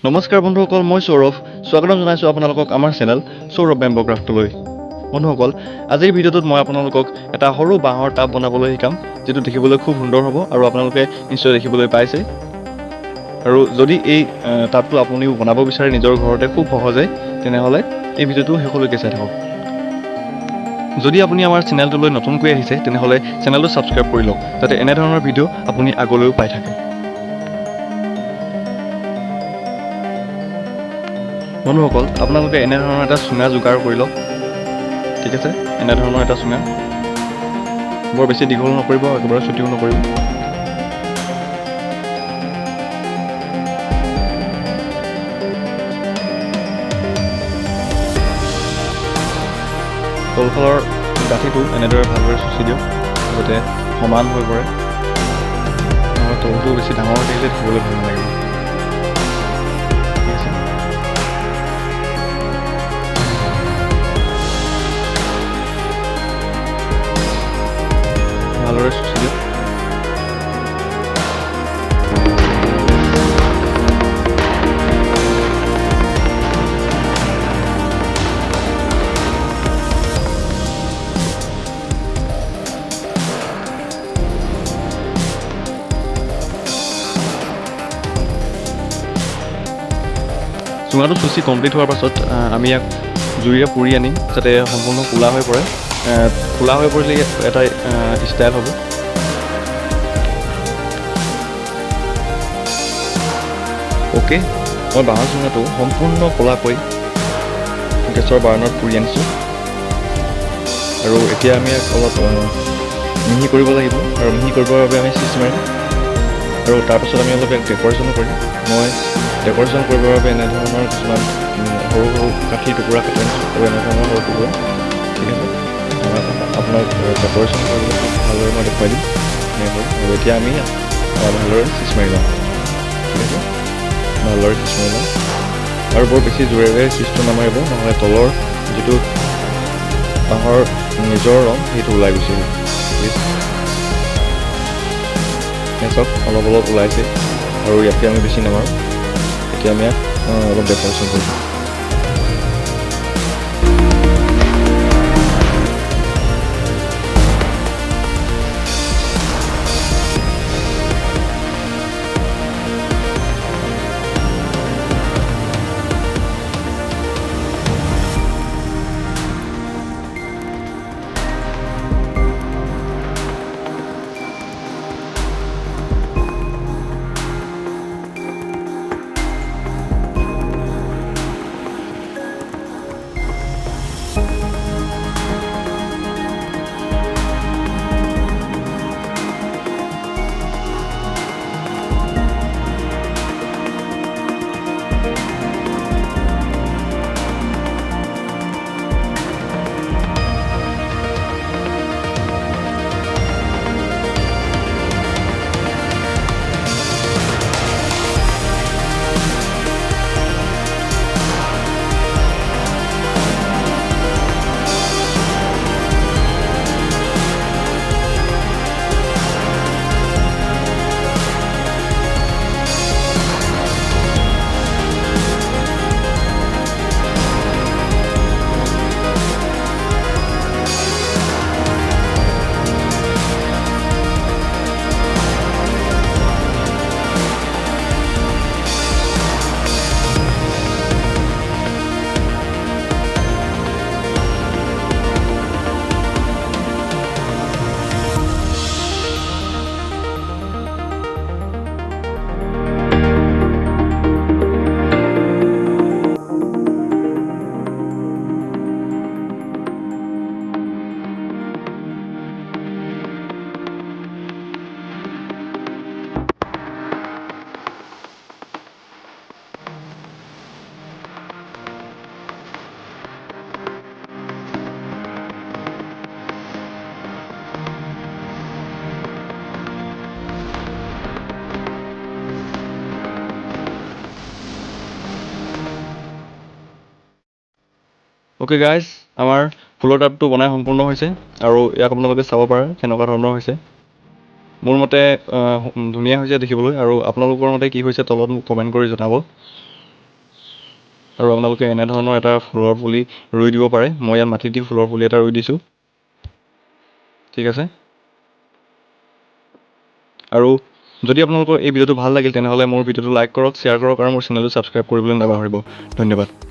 নমস্কাৰ বন্ধুসকল, মই সৌৰভ। স্বাগতম জনাইছোঁ আপোনালোকক আমাৰ চেনেল সৌৰভ বেম্বো ক্ৰাফ্টলৈ। বন্ধুসকল, আজিৰ ভিডিঅ'টোত মই আপোনালোকক এটা সৰু বাঁহৰ টাব বনাবলৈ শিকাম, যিটো দেখিবলৈ খুব সুন্দৰ হ'ব আৰু আপোনালোকে নিশ্চয় দেখিবলৈ পাইছে। আৰু যদি এই টাবটো আপুনিও বনাব বিচাৰে নিজৰ ঘৰতে খুব সহজে, তেনেহ'লে এই ভিডিঅ'টো শেষলৈকে চাই থাকক। যদি আপুনি আমাৰ চেনেলটোলৈ নতুনকৈ আহিছে, তেনেহ'লে চেনেলটো ছাবস্ক্ৰাইব কৰি লওক, যাতে এনেধৰণৰ ভিডিঅ' আপুনি আগলৈও পাই থাকে। বন্ধুসকল, আপোনালোকে এনেধৰণৰ এটা চুঙা যোগাৰ কৰি লওক। ঠিক আছে, এনেধৰণৰ এটা চুঙা। বৰ বেছি দীঘল নকৰিব, একেবাৰে চুটিও নকৰিব। তলফালৰ গাঁঠিটো এনেদৰে ভালদৰে চুচি দিয়ক, যাতে সমান হৈ পৰে। নহ'লে তলটো বেছি ডাঙৰ হৈ থাকিলে দেখিবলৈ ভাল নালাগিব। ঠিক আছে, ভালদৰে চুচি দিয়ক। চুঙাটো চুচি কমপ্লিট হোৱাৰ পাছত আমি ইয়াক জুইৰে পুৰি আনিম, যাতে সম্পূৰ্ণ ক'লা হৈ পৰে। ক'লা হৈ পৰিলে এটা ষ্টাইল হ'ব। অ'কে, মই বাঁহৰ চুঙাটো সম্পূৰ্ণ ক'লাকৈ গেছৰ বাৰ্ণত পুৰি আনিছোঁ। আৰু এতিয়া আমি ইয়াক অলপ মিহি কৰিব লাগিব, আৰু মিহি কৰিবৰ বাবে আমি চিচ মাৰিম। আৰু তাৰপাছত আমি অলপ ইয়াক ডেক'ৰেশ্যনো কৰিম। মই ডেক'ৰেশ্যন কৰিবৰ বাবে এনেধৰণৰ কিছুমান সৰু সৰু কাঠিৰ টুকুৰা কাটি আনিছোঁ, আৰু এনেধৰণৰ সৰু টুকুৰা। ঠিক আছে, আপোনাক ডেক'ৰেশ্যন কৰিবলৈ খুব ভালদৰে মই দেখুৱাই দিম এনেকৈ। আৰু এতিয়া আমি ভালদৰে চিচ মাৰি লওঁ। ঠিক আছে, ভালদৰে চিচ মাৰি লওঁ, আৰু বৰ বেছি জোৰেৰে চিচটো নামাৰিব, নহ'লে তলৰ যিটো বাঁহৰ নিজৰ ৰং সেইটো ওলাই গুচি আহিব। চাওক, অলপ অলপ ওলাইছে, আৰু ইয়াতকৈ আমি বেছি নামাৰোঁ। এতিয়া আমি ইয়াক অলপ ডেক'ৰেশ্যন কৰিম। অ'কে গাইজ, আমাৰ ফুলৰ টাবটো বনাই সম্পূৰ্ণ হৈছে, আৰু ইয়াক আপোনালোকে চাব পাৰে কেনেকুৱা ধৰণৰ হৈছে। মোৰ মতে ধুনীয়া হৈছে দেখিবলৈ, আৰু আপোনালোকৰ মতে কি হৈছে তলত মোক কমেণ্ট কৰি জনাব। আৰু আপোনালোকে এনেধৰণৰ এটা ফুলৰ পুলি ৰুই দিব পাৰে। মই ইয়াত মাটি দি ফুলৰ পুলি এটা ৰুই দিছোঁ। ঠিক আছে। আৰু যদি আপোনালোকৰ এই ভিডিঅ'টো ভাল লাগিল তেনেহ'লে মোৰ ভিডিঅ'টো লাইক কৰক, শ্বেয়াৰ কৰক আৰু মোৰ চেনেলটো ছাবস্ক্ৰাইব কৰিবলৈ নাপাহৰিব। ধন্যবাদ।